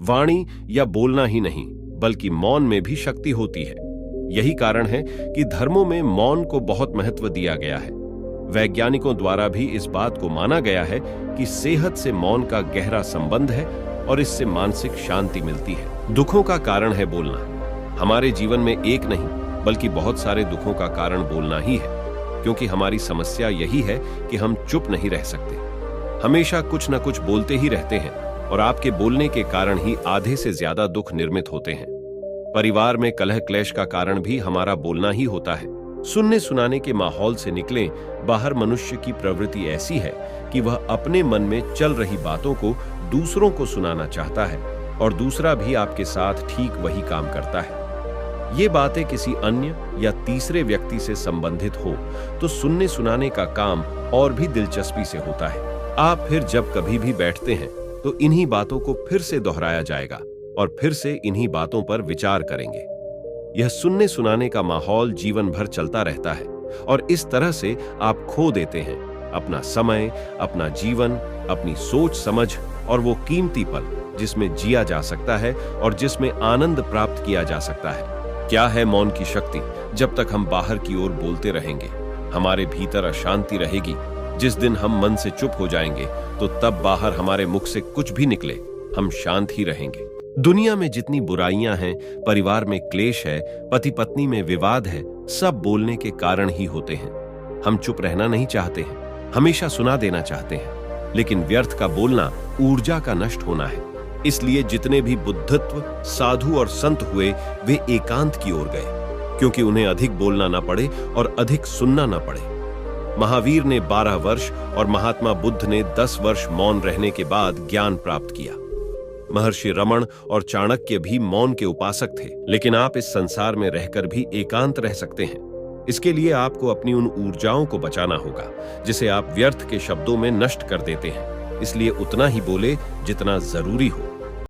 वाणी या बोलना ही नहीं, बल्कि मौन में भी शक्ति होती है। यही कारण है कि धर्मों में मौन को बहुत महत्व दिया गया है। वैज्ञानिकों द्वारा भी इस बात को माना गया है कि सेहत से मौन का गहरा संबंध है और इससे मानसिक शांति मिलती है। दुखों का कारण है बोलना। हमारे जीवन में एक नहीं बल्कि बहुत सारे दुखों का कारण बोलना ही है, क्योंकि हमारी समस्या यही है कि हम चुप नहीं रह सकते, हमेशा कुछ न कुछ बोलते ही रहते हैं और आपके बोलने के कारण ही आधे से ज्यादा दुख निर्मित होते हैं। परिवार में कलह क्लेश का कारण भी हमारा बोलना ही होता है। सुनने सुनाने के माहौल से निकले बाहर मनुष्य की प्रवृत्ति ऐसी है कि वह अपने मन में चल रही बातों को दूसरों को सुनाना चाहता है और दूसरा भी आपके साथ ठीक वही काम करता है। ये बातें किसी अन्य या तीसरे व्यक्ति से संबंधित हो तो सुनने सुनाने का काम और भी दिलचस्पी से होता है। आप फिर जब कभी भी बैठते हैं तो इन्हीं बातों को फिर से दोहराया जाएगा और फिर से इन्हीं बातों पर विचार करेंगे। यह सुनने सुनाने का माहौल जीवन भर चलता रहता है और इस तरह से आप खो देते हैं अपना समय, अपना जीवन, अपनी सोच समझ और वो कीमती पल जिसमें जिया जा सकता है और जिसमें आनंद प्राप्त किया जा सकता है। क्या है मौन की शक्ति? जब तक हम बाहर की ओर बोलते रहेंगे, हमारे भीतर अशांति रहेगी। जिस दिन हम मन से चुप हो जाएंगे तो तब बाहर हमारे मुख से कुछ भी निकले, हम शांत ही रहेंगे। दुनिया में जितनी बुराइयां हैं, परिवार में क्लेश है, पति पत्नी में विवाद है, सब बोलने के कारण ही होते हैं। हम चुप रहना नहीं चाहते हैं, हमेशा सुना देना चाहते हैं, लेकिन व्यर्थ का बोलना ऊर्जा का नष्ट होना है। इसलिए जितने भी बुद्धत्व, साधु और संत हुए, वे एकांत की ओर गए, क्योंकि उन्हें अधिक बोलना ना पड़े और अधिक सुनना ना पड़े। महावीर ने 12 वर्ष और महात्मा बुद्ध ने 10 वर्ष मौन रहने के बाद ज्ञान प्राप्त किया। महर्षि रमण और चाणक्य भी मौन के उपासक थे। लेकिन आप इस संसार में रहकर भी एकांत रह सकते हैं। इसके लिए आपको अपनी उन ऊर्जाओं को बचाना होगा जिसे आप व्यर्थ के शब्दों में नष्ट कर देते हैं। इसलिए उतना ही बोले जितना जरूरी हो।